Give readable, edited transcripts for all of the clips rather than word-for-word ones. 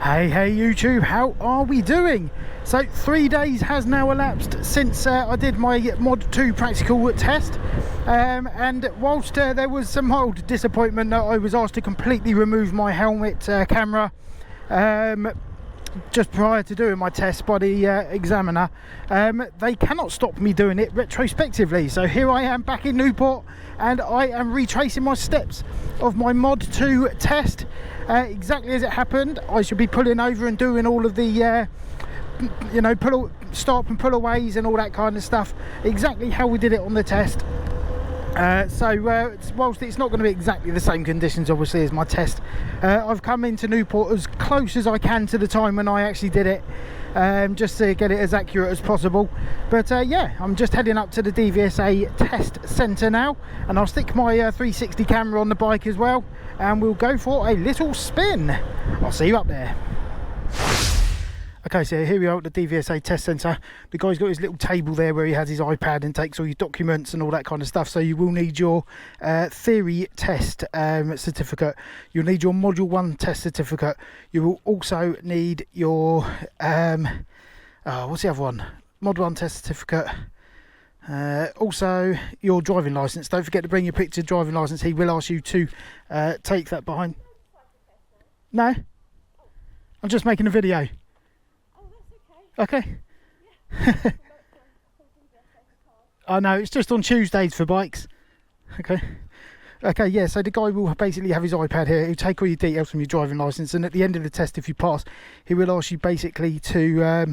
Hey YouTube, how are we doing? So 3 days has now elapsed since I did my Mod 2 practical test, and whilst there was some mild disappointment that I was asked to completely remove my helmet camera just prior to doing my test by the examiner, they cannot stop me doing it retrospectively. So here I am back in Newport, and I am retracing my steps of my Mod 2 test exactly as it happened. I should be pulling over and doing all of the you know, stop and pull aways and all that kind of stuff, exactly how we did it on the test. Whilst it's not going to be exactly the same conditions obviously as my test, I've come into Newport as close as I can to the time when I actually did it, just to get it as accurate as possible. But yeah, I'm just heading up to the DVSA test centre now, and I'll stick my 360 camera on the bike as well, and we'll go for a little spin. I'll see you up there. Okay, so here we are at the DVSA test centre. The guy's got his little table there where he has his iPad and takes all your documents and all that kind of stuff. So you will need your theory test certificate. You'll need your Module 1 test certificate. You will also need your, what's the other one? Mod 1 test certificate. Also your driving licence. Don't forget to bring your picture driving licence. He will ask you to take that behind. No? I'm just making a video. Okay. Yeah. I know, it's just on Tuesdays for bikes. Okay, yeah, so the guy will basically have his iPad here. He'll take all your details from your driving licence, and at the end of the test, if you pass, he will ask you basically to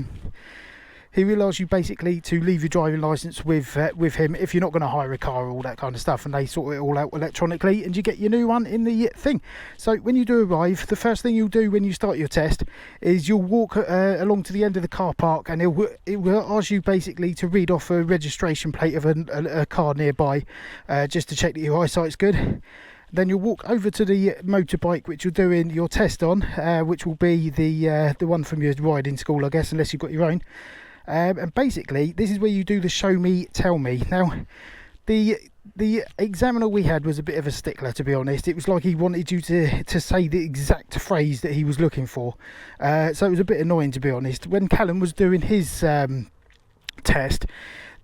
leave your driving licence with him if you're not going to hire a car or all that kind of stuff, and they sort it all out electronically, and you get your new one in the thing. So when you do arrive, the first thing you'll do when you start your test is you'll walk along to the end of the car park, and it will ask you basically to read off a registration plate of a car nearby, just to check that your eyesight's good. Then you'll walk over to the motorbike which you're doing your test on, which will be the one from your riding school, I guess, unless you've got your own. And basically this is where you do the show me tell me. Now the examiner we had was a bit of a stickler, to be honest. It was like he wanted you to say the exact phrase that he was looking for, so it was a bit annoying, to be honest. When Callum was doing his test,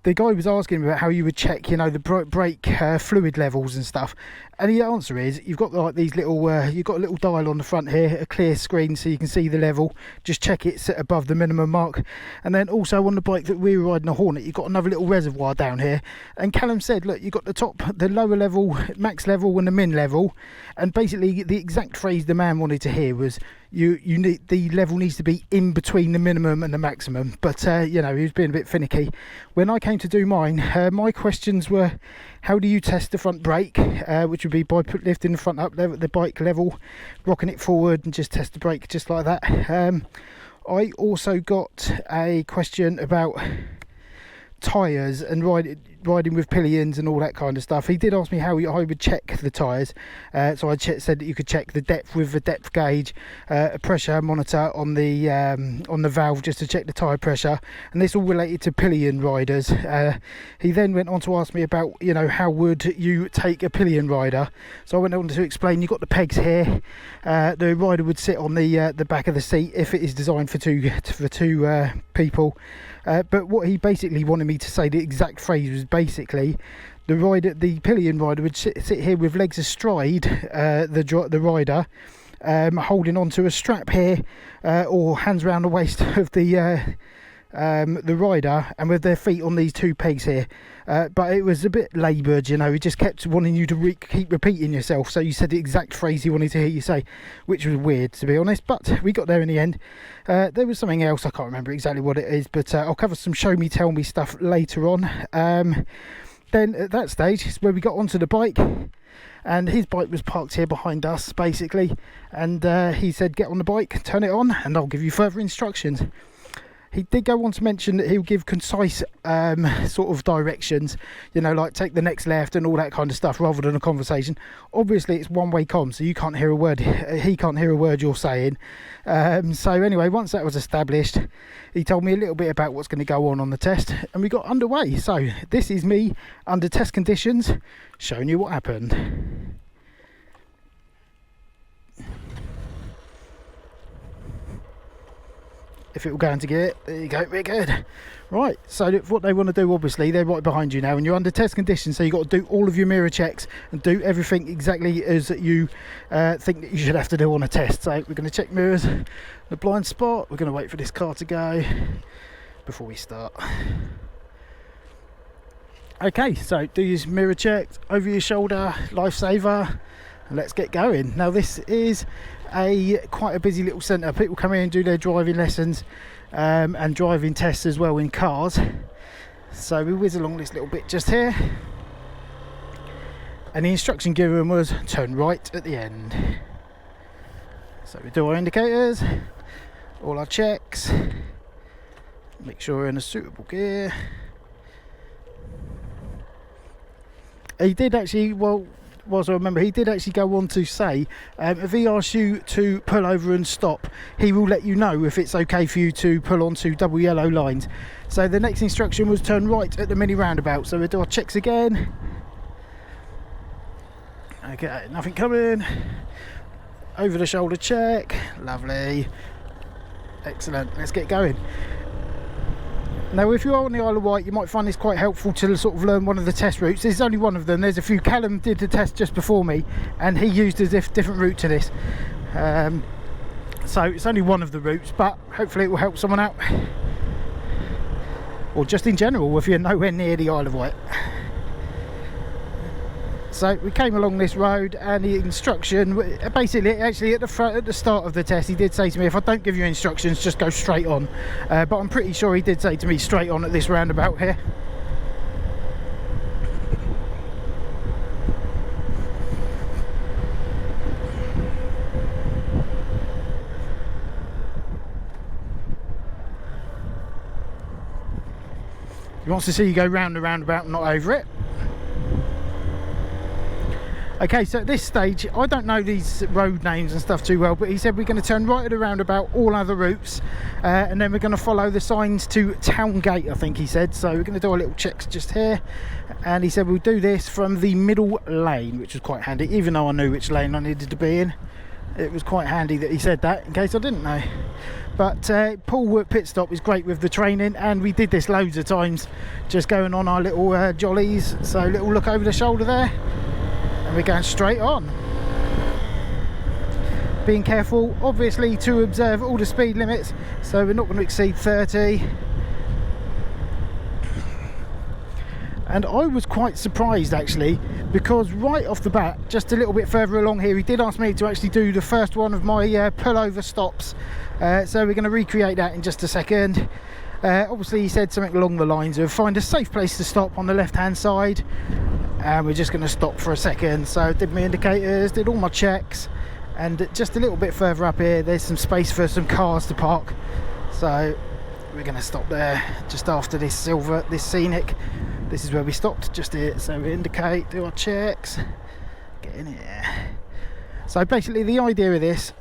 the guy was asking about how you would check, you know, the brake fluid levels and stuff, and the answer is you've got like these little you've got a little dial on the front here, a clear screen so you can see the level. Just check it's above the minimum mark. And then also on the bike that we were riding, a Hornet, you've got another little reservoir down here, and Callum said, look, you've got the lower level, max level, and the min level, and basically the exact phrase the man wanted to hear was you need, the level needs to be in between the minimum and the maximum. But you know, he was being a bit finicky. When I came to do mine, my questions were, how do you test the front brake, which would be by lifting the front up the bike level, rocking it forward, and just test the brake just like that. I also got a question about tyres and riding with pillions and all that kind of stuff. He did ask me how I would check the tyres, so I said that you could check the depth with a depth gauge, a pressure monitor on the valve just to check the tyre pressure, and this all related to pillion riders. He then went on to ask me about, you know, how would you take a pillion rider. So I went on to explain, you've got the pegs here, the rider would sit on the back of the seat if it is designed for two people. But what he basically wanted me to say, the exact phrase was basically the pillion rider would sit here with legs astride the rider, holding onto a strap here, or hands around the waist of the rider, and with their feet on these two pegs here. But it was a bit laboured, you know. He just kept wanting you to keep repeating yourself, so you said the exact phrase he wanted to hear you say, which was weird, to be honest, but we got there in the end. There was something else, I can't remember exactly what it is, but I'll cover some show me tell me stuff later on. Then at that stage is where we got onto the bike, and his bike was parked here behind us basically, and he said, get on the bike, turn it on, and I'll give you further instructions. He did go on to mention that he'll give concise sort of directions, you know, like take the next left and all that kind of stuff, rather than a conversation. Obviously it's one-way comm, so you can't hear a word, he can't hear a word you're saying. So anyway, once that was established, he told me a little bit about what's going to go on the test, and we got underway. So this is me under test conditions showing you what happened. if it will go into gear. There you go, we're good. Right, so what they want to do, obviously, they're right behind you now and you're under test conditions, so you've got to do all of your mirror checks and do everything exactly as you think that you should have to do on a test. So we're going to check mirrors, the blind spot, we're going to wait for this car to go before we start. Okay, so do your mirror check, over your shoulder, lifesaver, and let's get going. Now this is quite a busy little centre. People come in and do their driving lessons and driving tests as well in cars. So we whiz along this little bit just here, and the instruction given was turn right at the end. So we do our indicators, all our checks, make sure we're in a suitable gear. He did actually, whilst I remember, he did actually go on to say if he asks you to pull over and stop, he will let you know if it's okay for you to pull onto double yellow lines. So the next instruction was turn right at the mini roundabout. So we'll do our checks again. Okay, nothing coming. Over the shoulder check, lovely, excellent, let's get going. Now if you're on the Isle of Wight, you might find this quite helpful to sort of learn one of the test routes. There's only one of them, there's a few. Callum did the test just before me and he used a different route to this, so it's only one of the routes, but hopefully it will help someone out, or just in general if you're nowhere near the Isle of Wight. So we came along this road and the instruction, basically actually at the start of the test, he did say to me, if I don't give you instructions, just go straight on. But I'm pretty sure he did say to me straight on at this roundabout here. He wants to see you go round the roundabout and not over it. Okay, so at this stage, I don't know these road names and stuff too well, but he said we're going to turn right at the roundabout, all other routes, and then we're going to follow the signs to Town Gate, I think he said. So we're going to do our little checks just here, and he said we'll do this from the middle lane, which was quite handy, even though I knew which lane I needed to be in. It was quite handy that he said that, in case I didn't know. But Paul at Pitstop is great with the training, and we did this loads of times, just going on our little jollies. So a little look over the shoulder there. And we're going straight on. Being careful, obviously, to observe all the speed limits, so we're not going to exceed 30. And I was quite surprised actually, because right off the bat, just a little bit further along here, he did ask me to actually do the first one of my pullover stops. So we're going to recreate that in just a second. Obviously he said something along the lines of find a safe place to stop on the left hand side, and we're just going to stop for a second. So did my indicators, did all my checks, and just a little bit further up here there's some space for some cars to park, so we're going to stop there just after this scenic. This is where we stopped, just here. So we indicate, do our checks, get in here. So basically the idea of this,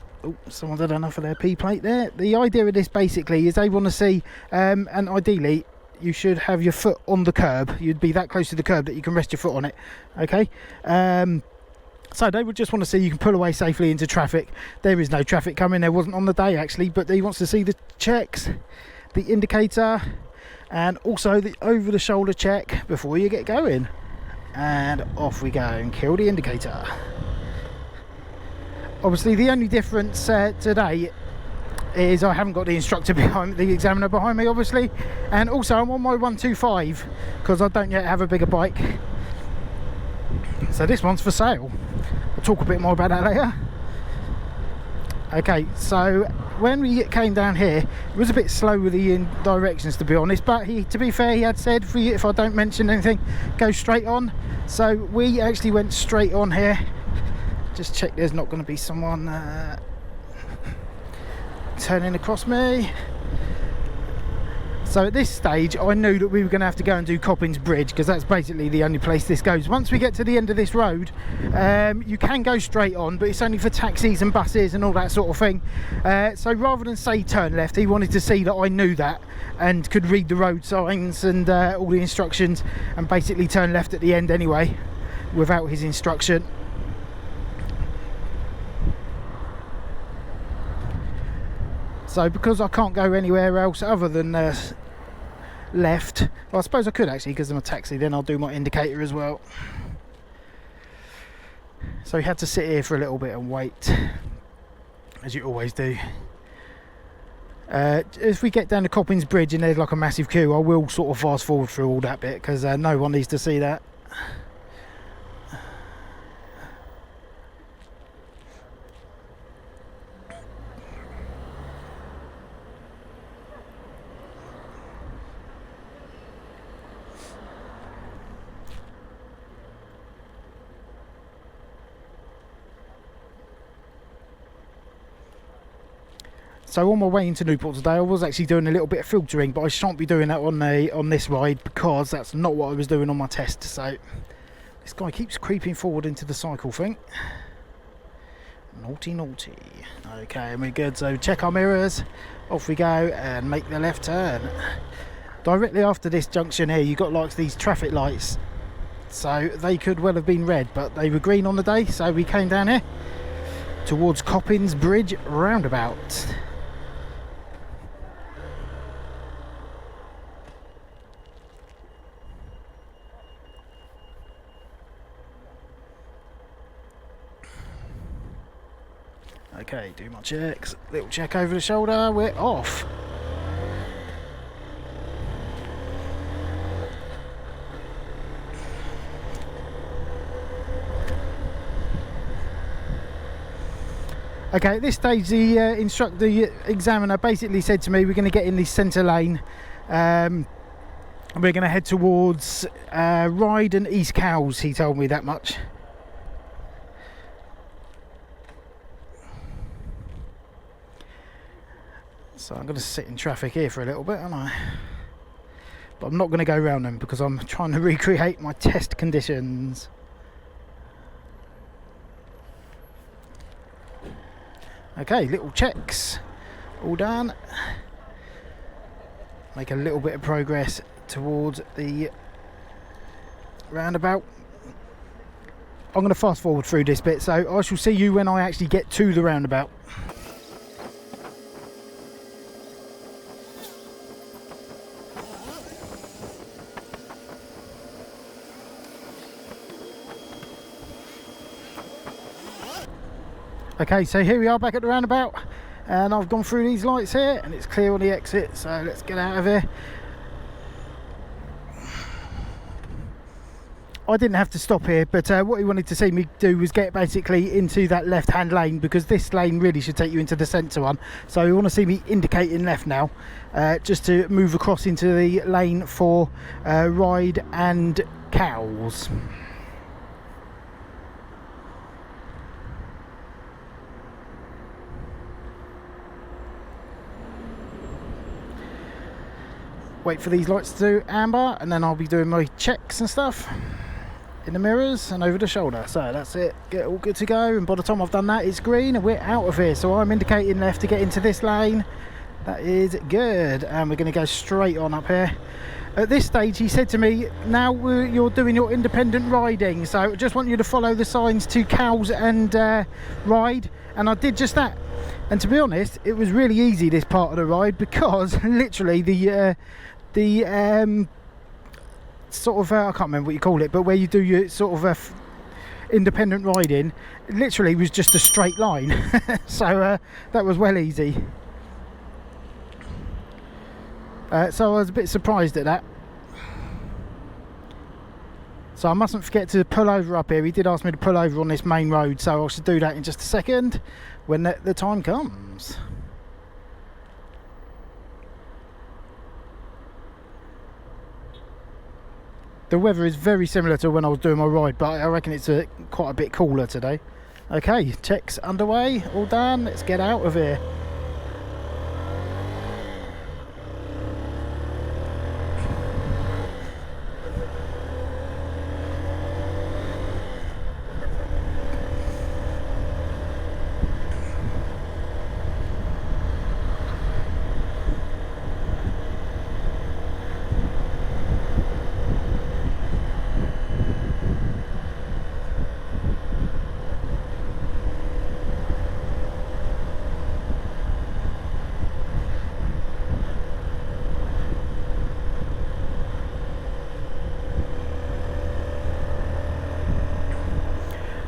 someone's had enough of their P plate there. The idea of this basically is they want to see, and ideally you should have your foot on the curb. You'd be that close to the curb that you can rest your foot on it. Okay. So they would just want to see you can pull away safely into traffic. There is no traffic coming. There wasn't on the day actually, but he wants to see the checks, the indicator, and also the over the shoulder check before you get going. And off we go and kill the indicator. Obviously the only difference today is I haven't got the instructor behind, the examiner behind me obviously, and also I'm on my 125 because I don't yet have a bigger bike, so this one's for sale. I'll talk a bit more about that later. Okay, so when we came down here it was a bit slow with the directions, to be honest, but to be fair, he had said if I don't mention anything, go straight on. So we actually went straight on here. Just check there's not going to be someone turning across me. So at this stage I knew that we were going to have to go and do Coppins Bridge, because that's basically the only place this goes. Once we get to the end of this road, you can go straight on, but it's only for taxis and buses and all that sort of thing. So rather than say turn left, he wanted to see that I knew that and could read the road signs and all the instructions, and basically turn left at the end anyway without his instruction. So because I can't go anywhere else other than left, well, I suppose I could actually, because I'm a taxi, then I'll do my indicator as well. So we had to sit here for a little bit and wait, as you always do. If we get down to Coppins Bridge and there's like a massive queue, I will sort of fast forward through all that bit, because no one needs to see that. So on my way into Newport today, I was actually doing a little bit of filtering, but I shan't be doing that on this ride, because that's not what I was doing on my test. So this guy keeps creeping forward into the cycle thing. Naughty, naughty. Okay, and we're good. So check our mirrors. Off we go and make the left turn. Directly after this junction here, you've got like these traffic lights. So they could well have been red, but they were green on the day. So we came down here towards Coppins Bridge roundabout. Okay, do my checks. Little check over the shoulder. We're off. Okay, at this stage, the examiner basically said to me, we're going to get in the centre lane. We're going to head towards Ryde and East Cowes. He told me that much. So I'm going to sit in traffic here for a little bit, aren't I? But I'm not going to go around them because I'm trying to recreate my test conditions. Okay, little checks. All done. Make a little bit of progress towards the roundabout. I'm going to fast forward through this bit, so I shall see you when I actually get to the roundabout. Okay, so here we are back at the roundabout, and I've gone through these lights here and it's clear on the exit, so let's get out of here. I didn't have to stop here, but what he wanted to see me do was get basically into that left hand lane, because this lane really should take you into the centre one. So you want to see me indicating left now, just to move across into the lane for Ryde and Cowes. Wait for these lights to do amber, and then I'll be doing my checks and stuff in the mirrors and over the shoulder. So that's it, get all good to go, and by the time I've done that it's green and we're out of here. So I'm indicating left to get into this lane. That is good, and we're going to go straight on up here. At this stage he said to me, now you're doing your independent riding, so I just want you to follow the signs to Cowes and Ryde, and I did just that. And to be honest, it was really easy, this part of the ride, because literally the sort of I can't remember what you call it, but where you do your sort of independent riding, literally was just a straight line. So that was well easy. So I was a bit surprised at that. So I mustn't forget to pull over up here. He did ask me to pull over on this main road, so I should do that in just a second when the time comes. The weather is very similar to when I was doing my ride, but I reckon it's quite a bit cooler today. Okay, checks underway, all done. Let's get out of here.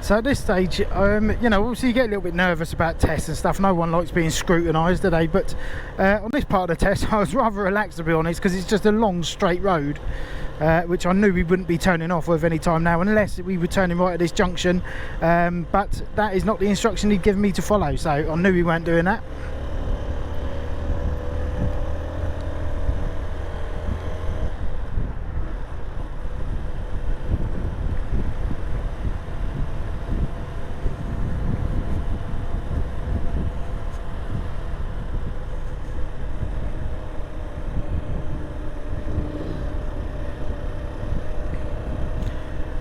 So at this stage, you know, obviously you get a little bit nervous about tests and stuff. No one likes being scrutinised, do they? But on this part of the test, I was rather relaxed, to be honest, because it's just a long straight road, which I knew we wouldn't be turning off with any time now, unless we were turning right at this junction. But that is not the instruction he'd given me to follow, so I knew we weren't doing that.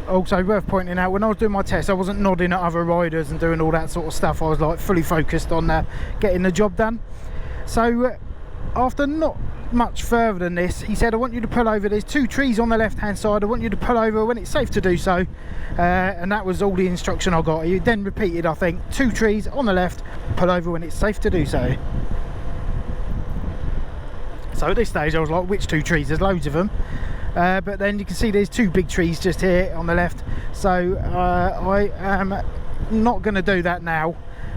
Also worth pointing out, when I was doing my test, I wasn't nodding at other riders and doing all that sort of stuff. I was like fully focused on getting the job done. So after not much further than this, he said, I want you to pull over, there's 2 trees on the left hand side, I want you to pull over when it's safe to do so. And that was all the instruction I got. He then repeated, I think, 2 trees on the left, pull over when it's safe to do so. So at this stage I was like, which 2 trees? There's loads of them. But then you can see there's 2 big trees just here on the left, so I am not going to do that now,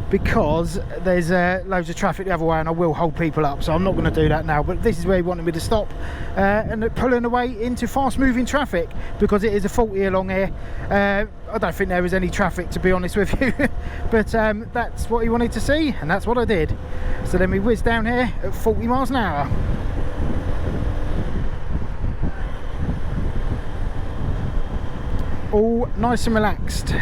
because there's loads of traffic the other way and I will hold people up, so I'm not going to do that now. But this is where he wanted me to stop, and pulling away into fast moving traffic, because it is a 40 along here. I don't think there was any traffic, to be honest with you, but that's what he wanted to see, and that's what I did. So then we whizzed down here at 40 miles an hour. All nice and relaxed,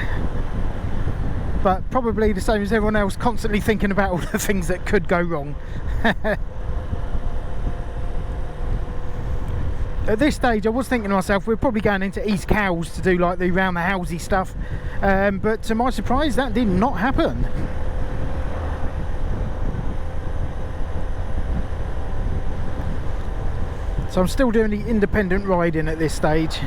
but probably the same as everyone else, constantly thinking about all the things that could go wrong. At this stage I was thinking to myself, we're probably going into East Cowes to do like the round the housey stuff, but to my surprise that did not happen. So I'm still doing the independent riding at this stage.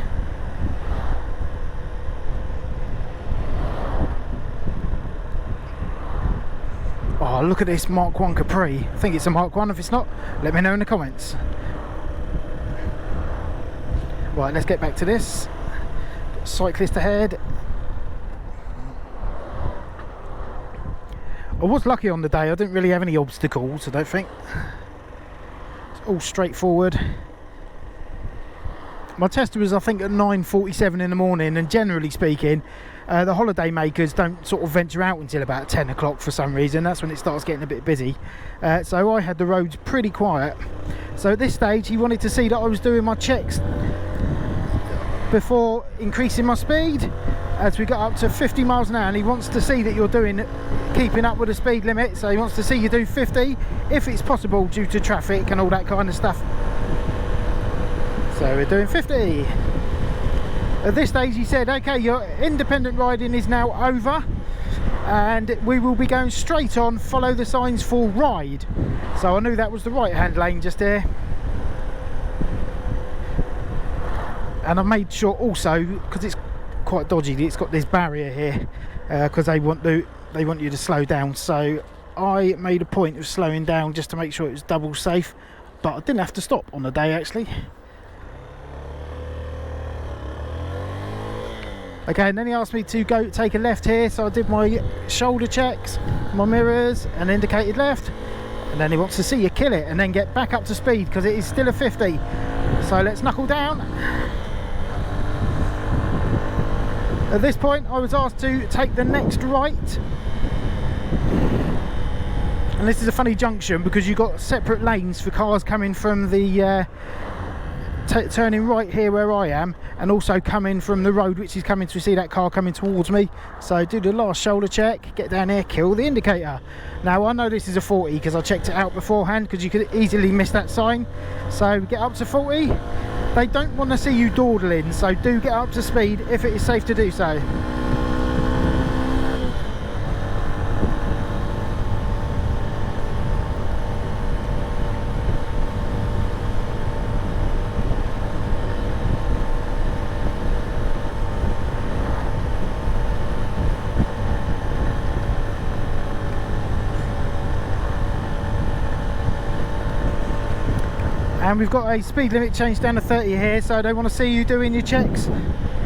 Oh, look at this Mark 1 Capri. I think it's a Mark 1. If it's not, let me know in the comments. Right, let's get back to this. Cyclist ahead. I was lucky on the day. I didn't really have any obstacles, I don't think. It's all straightforward. My test was, I think, at 9:47 in the morning, and generally speaking, the holiday makers don't sort of venture out until about 10 o'clock for some reason. That's when it starts getting a bit busy. So I had the roads pretty quiet. So at this stage he wanted to see that I was doing my checks before increasing my speed as we got up to 50 miles an hour, and he wants to see that you're keeping up with the speed limit. So he wants to see you do 50 if it's possible due to traffic and all that kind of stuff. So we're doing 50. At this stage he said, okay, your independent riding is now over and we will be going straight on, follow the signs for ride. So I knew that was the right hand lane just here. And I made sure also, because it's quite dodgy, it's got this barrier here, because they want you to slow down. So I made a point of slowing down just to make sure it was double safe, but I didn't have to stop on the day actually. Okay, and then he asked me to go take a left here, so I did my shoulder checks, my mirrors, and indicated left. And then he wants to see you kill it and then get back up to speed, because it is still a 50. So let's knuckle down. At this point I was asked to take the next right, and this is a funny junction because you've got separate lanes for cars coming from the turning right here where I am, and also coming from the road which is coming to see that car coming towards me. So do the last shoulder check, get down here, kill the indicator. Now I know this is a 40 because I checked it out beforehand, because you could easily miss that sign. So get up to 40. They don't want to see you dawdling, so do get up to speed if it is safe to do so. And we've got a speed limit change down to 30 here, so they want to see you doing your checks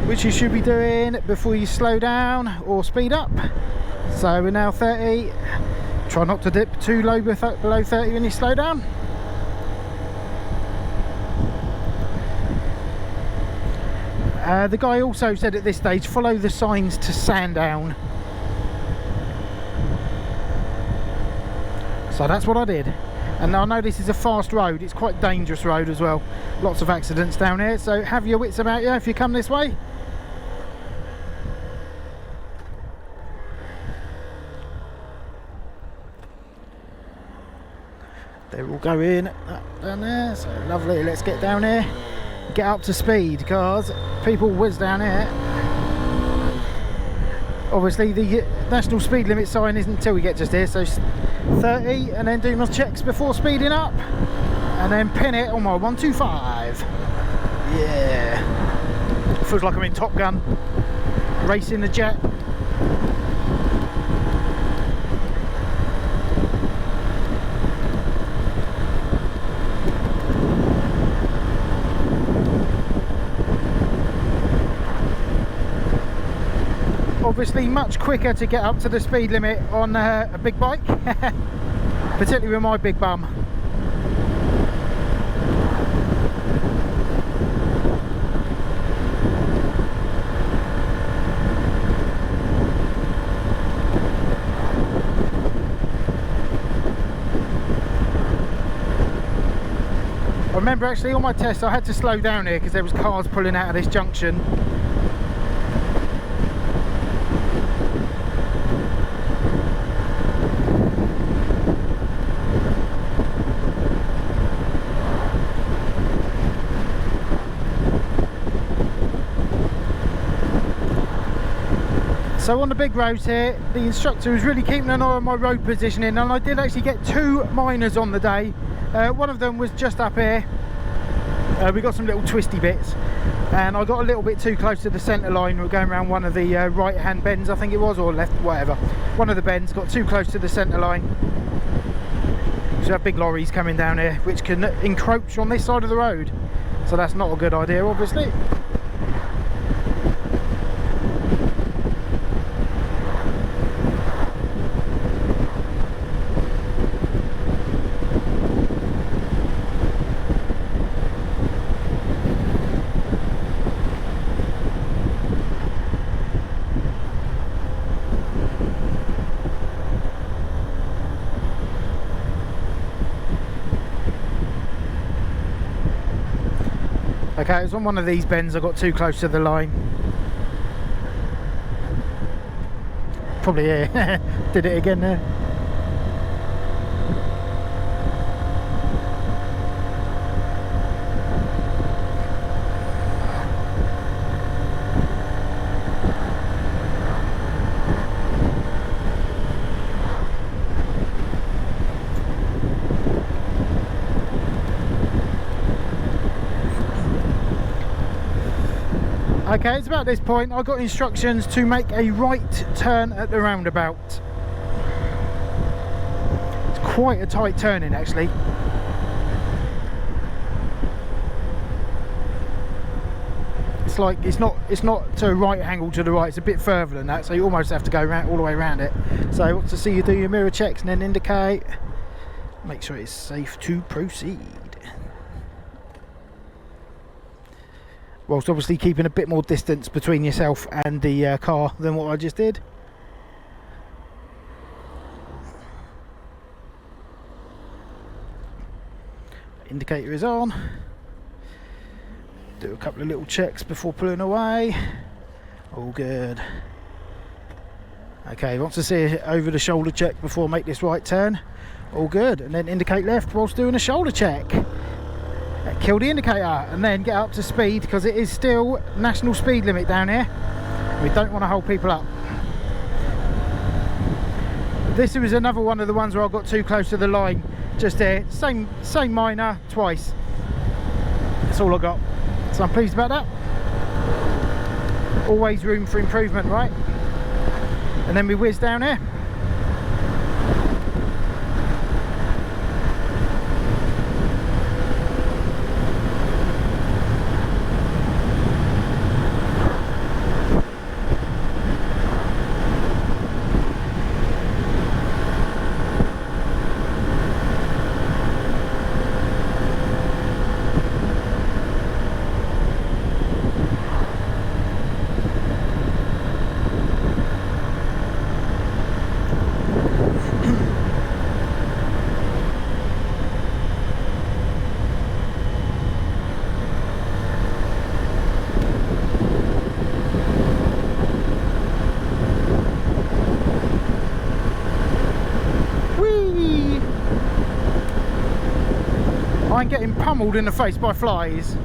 which you should be doing before you slow down or speed up. So we're now 30. Try not to dip too low below 30 when you slow down. The guy also said at this stage, follow the signs to Sandown. So that's what I did. And I know this is a fast road, it's quite a dangerous road as well. Lots of accidents down here, so have your wits about you if you come this way. They're all going up down there, so lovely. Let's get down here, get up to speed, because people whiz down here. Obviously the national speed limit sign isn't until we get just here, so 30, and then do my checks before speeding up, and then pin it on my 125. Yeah, feels like I'm in Top Gun, racing the jet. Obviously much quicker to get up to the speed limit on a big bike, particularly with my big bum. I remember actually on my test I had to slow down here because there was cars pulling out of this junction. So on the big roads here, the instructor was really keeping an eye on my road positioning, and I did actually get 2 minors on the day. One of them was just up here. We got some little twisty bits, and I got a little bit too close to the centre line. We were going around one of the right hand bends, I think it was, or left, whatever. One of the bends, got too close to the centre line. So you have big lorries coming down here, which can encroach on this side of the road. So that's not a good idea, obviously. Okay, it was on one of these bends I got too close to the line. Probably here. Did it again there. Okay, it's about this point I got instructions to make a right turn at the roundabout. It's quite a tight turning actually. It's like it's not to a right angle to the right, it's a bit further than that, so you almost have to go around, all the way around it. So I want to see you do your mirror checks and then indicate. Make sure it's safe to proceed. Whilst obviously keeping a bit more distance between yourself and the car than what I just did. Indicator is on. Do a couple of little checks before pulling away. All good. Okay, wants to see it over the shoulder check before I make this right turn. All good. And then indicate left whilst doing a shoulder check. Kill the indicator and then get up to speed, because it is still national speed limit down here. We don't want to hold people up. This was another one of the ones where I got too close to the line. Just there, same minor twice. That's all I got. So I'm pleased about that. Always room for improvement, right? And then we whiz down here. I'm getting pummeled in the face by flies.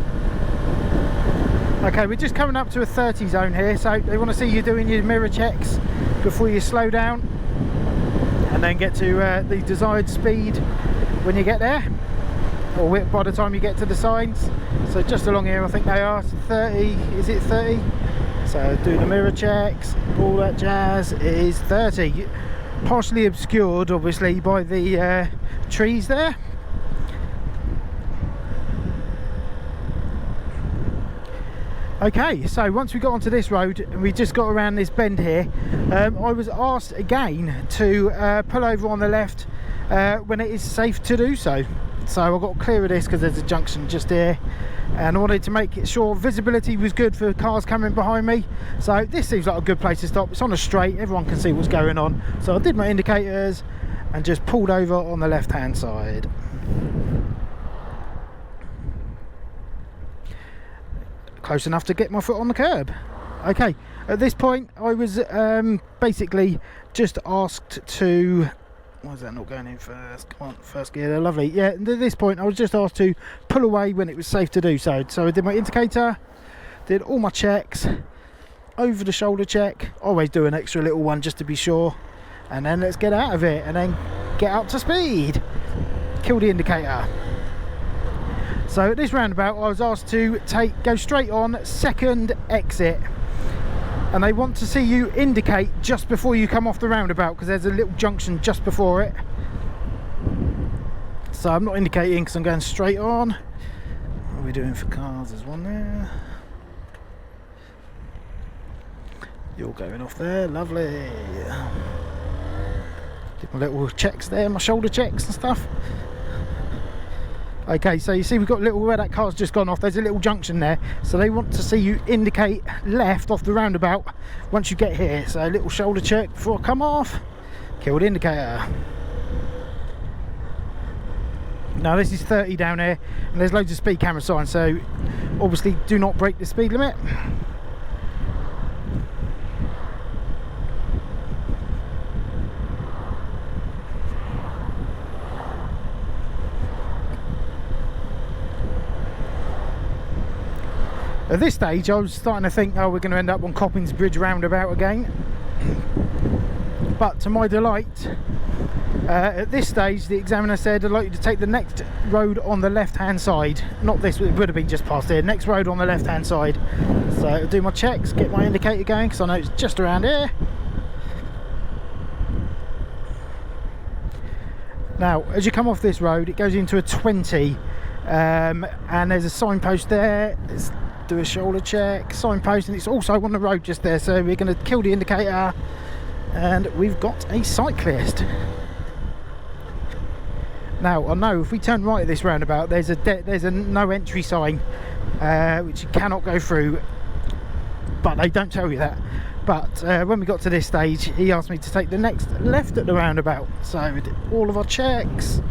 Okay, we're just coming up to a 30 zone here, so they want to see you doing your mirror checks before you slow down and then get to the desired speed when you get there, or by the time you get to the signs. So just along here I think they are 30, is it 30? So do the mirror checks, all that jazz. It is 30, partially obscured obviously by the trees there. Okay, so once we got onto this road and we just got around this bend here, I was asked again to pull over on the left when it is safe to do so. So I got clear of this because there's a junction just here, and I wanted to make sure visibility was good for cars coming behind me. So this seems like a good place to stop. It's on a straight, everyone can see what's going on. So I did my indicators and just pulled over on the left hand side. Close enough to get my foot on the curb. Okay, at this point I was basically just asked to, why is that not going in first? Come on, first gear there, lovely. Yeah, at this point I was just asked to pull away when it was safe to do so. So I did my indicator, did all my checks, over the shoulder check, always do an extra little one just to be sure, and then let's get out of it and then get up to speed. Kill the indicator. So at this roundabout I was asked to go straight on, second exit, and they want to see you indicate just before you come off the roundabout because there's a little junction just before it. So I'm not indicating because I'm going straight on. What are we doing for cars? There's one there. You're going off there, lovely. Did my little checks there, my shoulder checks and stuff. Okay, so you see we've got a little, where that car's just gone off, there's a little junction there, so they want to see you indicate left off the roundabout once you get here. So a little shoulder check before I come off, kill the indicator. Now this is 30 down here and there's loads of speed camera signs, so obviously do not break the speed limit. At this stage I was starting to think, oh, we're going to end up on Coppins Bridge roundabout again, but to my delight, at this stage the examiner said I'd like you to take the next road on the left hand side. Not this, it would have been just past here, next road on the left hand side. So I'll do my checks, get my indicator going because I know it's just around here. Now as you come off this road it goes into a 20, and there's a signpost there. Do a shoulder check, signpost, and it's also on the road just there, so we're going to kill the indicator and we've got a cyclist. Now I know if we turn right at this roundabout there's a no entry sign which you cannot go through, but they don't tell you that. But when we got to this stage he asked me to take the next left at the roundabout, so we did all of our checks.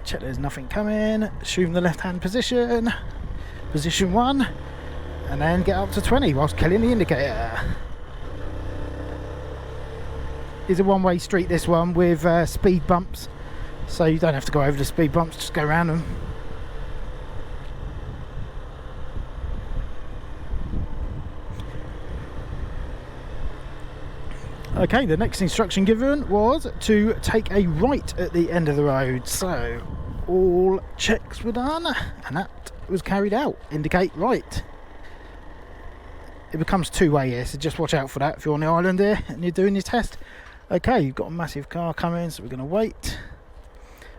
Check there's nothing coming, assume the left hand position, position 1, and then get up to 20 whilst killing the indicator. It's a one-way street this one with speed bumps, so you don't have to go over the speed bumps, just go around them. Okay, the next instruction given was to take a right at the end of the road, so all checks were done and that was carried out. Indicate right. It becomes two-way here, so just watch out for that if you're on the island here and you're doing your test. Okay, you've got a massive car coming, so we're going to wait.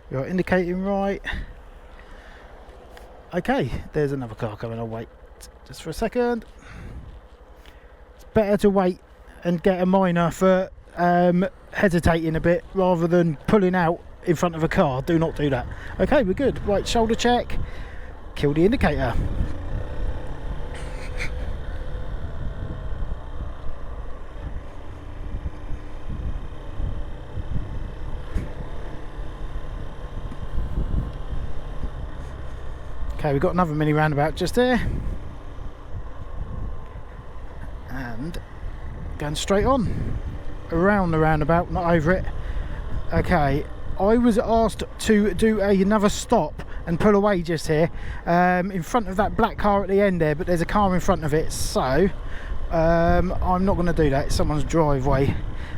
We're indicating right. Okay, there's another car coming. I'll wait just for a second. It's better to wait and get a minor for hesitating a bit rather than pulling out in front of a car. Do not do that. Okay, we're good. Right, shoulder check, kill the indicator. Okay, we've got another mini roundabout just there, and going straight on around the roundabout, not over it. Okay, I was asked to do another stop and pull away just here in front of that black car at the end there, but there's a car in front of it, so I'm not going to do that. It's someone's driveway.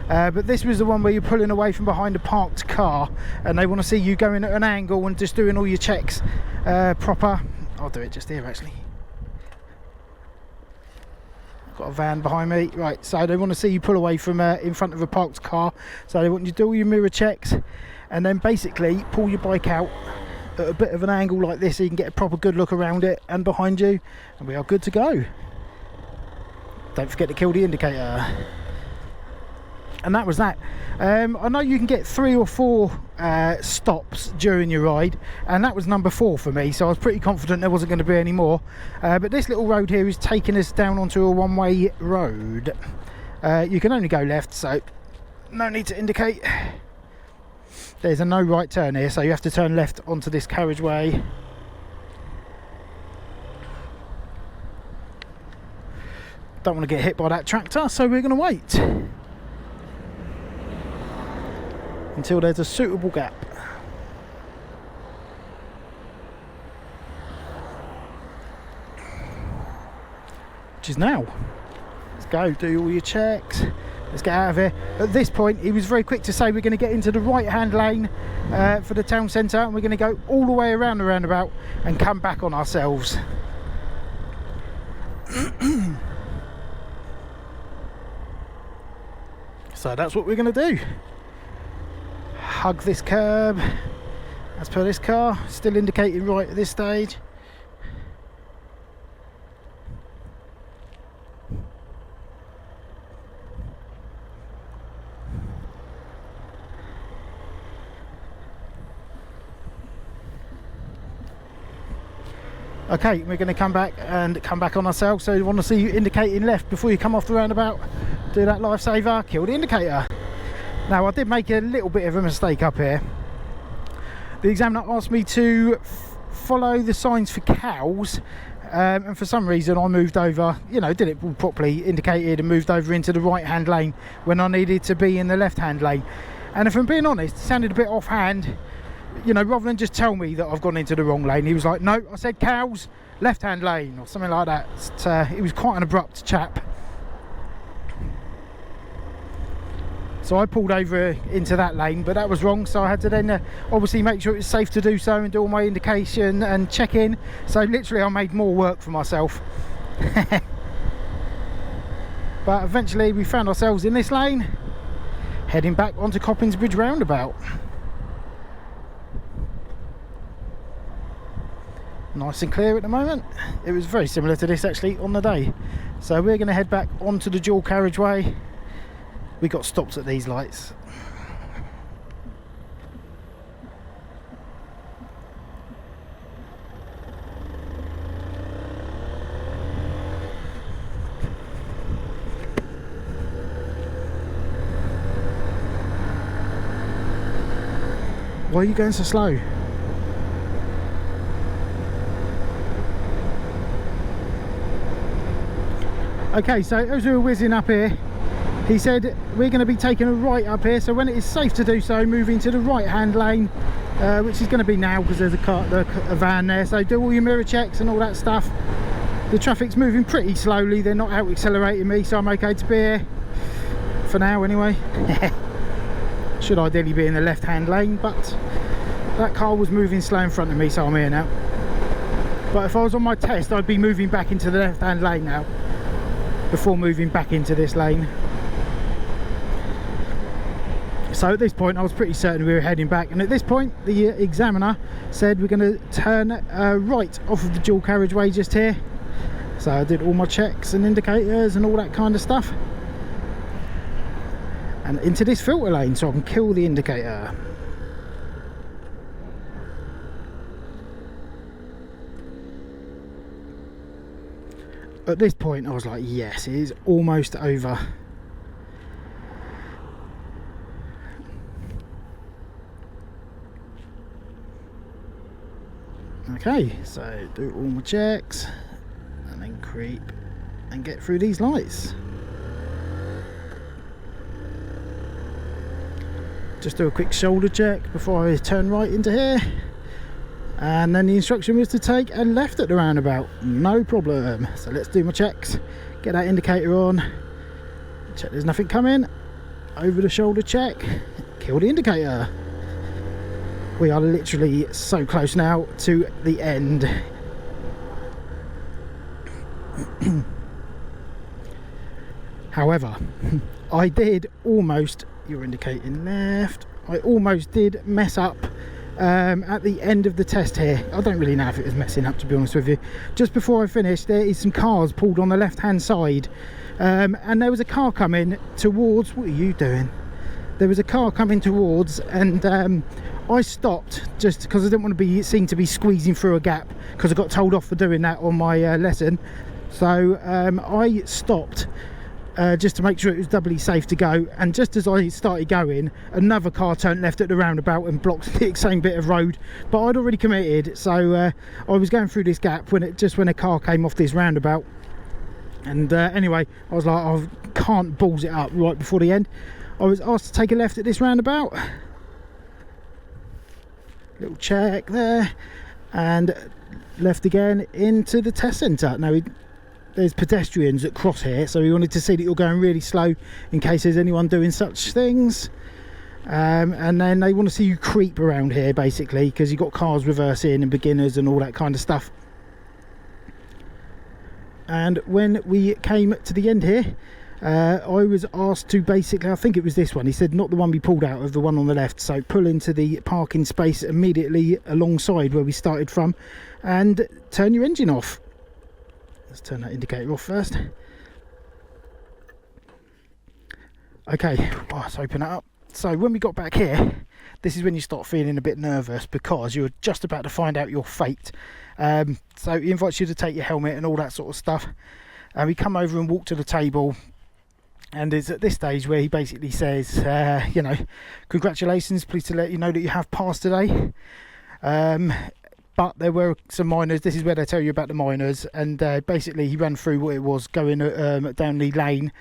But this was the one where you're pulling away from behind a parked car and they want to see you going at an angle and just doing all your checks proper. I'll do it just here actually. Got a van behind me. Right, so they want to see you pull away from in front of a parked car, so they want you to do all your mirror checks and then basically pull your bike out at a bit of an angle like this so you can get a proper good look around it and behind you, and we are good to go. Don't forget to kill the indicator. And that was that. I know you can get 3 or 4 stops during your ride, and that was number 4 for me, so I was pretty confident there wasn't going to be any more. But this little road here is taking us down onto a one-way road. You can only go left, so no need to indicate. There's a no right turn here, so you have to turn left onto this carriageway. Don't want to get hit by that tractor, so we're going to wait until there's a suitable gap. Which is now. Let's go, do all your checks. Let's get out of here. At this point, he was very quick to say we're going to get into the right-hand lane for the town centre, and we're going to go all the way around the roundabout and come back on ourselves. So that's what we're going to do. Hug this curb as per this car, still indicating right at this stage. Okay, we're going to come back on ourselves, so we want to see you indicating left before you come off the roundabout. Do that lifesaver, kill the indicator. Now, I did make a little bit of a mistake up here. The examiner asked me to follow the signs for cows, and for some reason I moved over, you know, did it properly, indicated and moved over into the right hand lane when I needed to be in the left hand lane. And if I'm being honest, it sounded a bit offhand. You know, rather than just tell me that I've gone into the wrong lane, he was like, no, I said cows, left hand lane, or something like that. He was quite an abrupt chap. So I pulled over into that lane, but that was wrong, so I had to then obviously make sure it was safe to do so and do all my indication and check in. So literally I made more work for myself. But eventually we found ourselves in this lane, heading back onto Coppins Bridge roundabout. Nice and clear at the moment. It was very similar to this actually on the day. So we're going to head back onto the dual carriageway. We got stopped at these lights. Why are you going so slow? Okay, so as we were whizzing up here, he said we're going to be taking a right up here, so when it is safe to do so, move into the right hand lane, which is going to be now because there's a van there. So do all your mirror checks and all that stuff. The traffic's moving pretty slowly, they're not out accelerating me, so I'm okay to be here for now anyway. Should ideally be in the left hand lane, but that car was moving slow in front of me, so I'm here now. But if I was on my test, I'd be moving back into the left hand lane now before moving back into this lane. So at this point I was pretty certain we were heading back, and at this point the examiner said we're going to turn right off of the dual carriageway just here. So I did all my checks and indicators and all that kind of stuff, and into this filter lane so I can kill the indicator. At this point I was like, yes, it is almost over. Okay, so do all my checks and then creep and get through these lights. Just do a quick shoulder check before I turn right into here, and then the instruction was to take a left at the roundabout, no problem. So let's do my checks, get that indicator on, check there's nothing coming, over the shoulder check, kill the indicator. We are literally so close now to the end. However, I did almost, you're indicating left, I almost did mess up at the end of the test here. I don't really know if it was messing up, to be honest with you. Just before I finished, there is some cars pulled on the left hand side, and there was a car coming towards, what are you doing? There was a car coming towards, and I stopped just because I didn't want to be seen to be squeezing through a gap, because I got told off for doing that on my lesson. So I stopped just to make sure it was doubly safe to go, and just as I started going, another car turned left at the roundabout and blocked the same bit of road, but I'd already committed. So I was going through this gap when a car came off this roundabout, and anyway, I was like, I can't balls it up right before the end. I was asked to take a left at this roundabout, little check there, and left again into the test centre. Now there's pedestrians that cross here, so we wanted to see that you're going really slow in case there's anyone doing such things, and then they want to see you creep around here basically, because you've got cars reversing and beginners and all that kind of stuff. And when we came to the end here, I was asked to basically, I think it was this one, he said not the one we pulled out of, the one on the left, so pull into the parking space immediately alongside where we started from and turn your engine off. Let's turn that indicator off first. Okay, let's open it up. So when we got back here, this is when you start feeling a bit nervous, because you're just about to find out your fate. So he invites you to take your helmet and all that sort of stuff. We come over and walk to the table, and it's at this stage where he basically says, you know, congratulations, pleased to let you know that you have passed today. But there were some minors. This is where they tell you about the minors, and basically he ran through what it was going down the lane.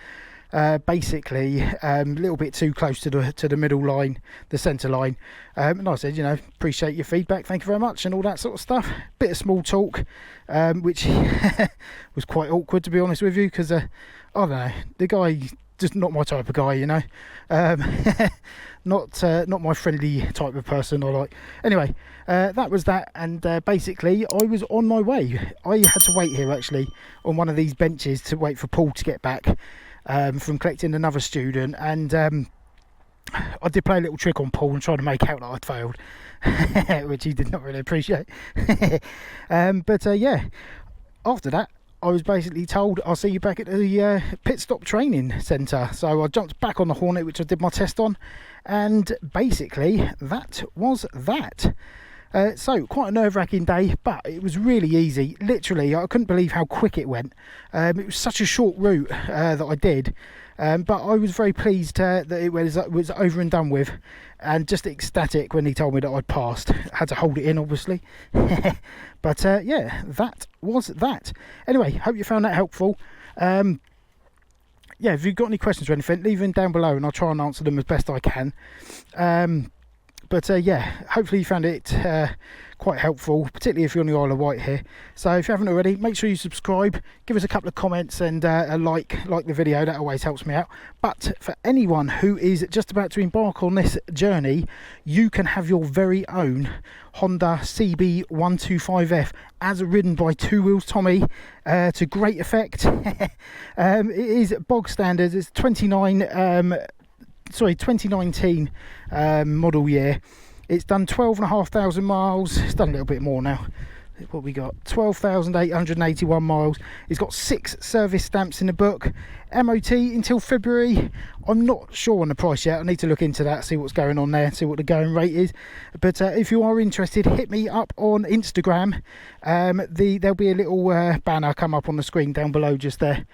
Basically, a little bit too close to the middle line, the centre line. And I said, you know, appreciate your feedback, thank you very much, and all that sort of stuff. Bit of small talk, which was quite awkward, to be honest with you, because I don't know, the guy just not my type of guy, you know. Not my friendly type of person I like. Anyway, that was that, and basically I was on my way. I had to wait here actually on one of these benches to wait for Paul to get back from collecting another student, and I did play a little trick on Paul and try to make out that I'd failed, which he did not really appreciate. But yeah, after that I was basically told I'll see you back at the Pitstop training centre. So I jumped back on the Hornet, which I did my test on, and basically that was that. So quite a nerve-wracking day, but it was really easy. Literally, I couldn't believe how quick it went. It was such a short route that I did, but I was very pleased that it was over and done with, and just ecstatic when he told me that I'd passed. Had to hold it in, obviously. But yeah, that was that. Anyway, hope you found that helpful. Yeah, if you've got any questions or anything, leave them down below and I'll try and answer them as best I can. But yeah, hopefully you found it quite helpful, particularly if you're on the Isle of Wight here. So if you haven't already, make sure you subscribe, give us a couple of comments, and a like the video. That always helps me out. But for anyone who is just about to embark on this journey, you can have your very own Honda CB125F as ridden by Two Wheels Tommy to great effect. It is bog standard. It's 2019 model year. It's done 12,500 miles. It's done a little bit more now. What we got? 12,881 miles. It's got 6 service stamps in the book. MOT until February. I'm not sure on the price yet. I need to look into that, see what's going on there, see what the going rate is. But if you are interested, hit me up on Instagram. There'll be a little banner come up on the screen down below just there.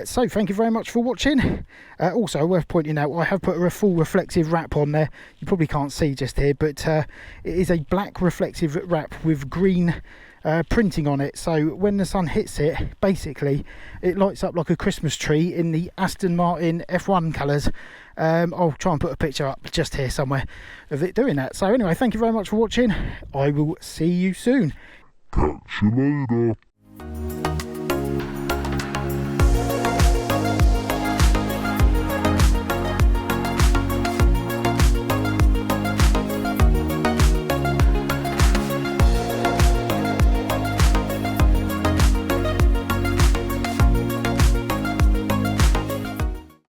So thank you very much for watching. Also worth pointing out, I have put a full reflective wrap on there. You probably can't see just here, but it is a black reflective wrap with green printing on it, so when the sun hits it, basically it lights up like a Christmas tree in the Aston Martin F1 colours. I'll try and put a picture up just here somewhere of it doing that. So anyway, thank you very much for watching. I will see you soon. Catch you later.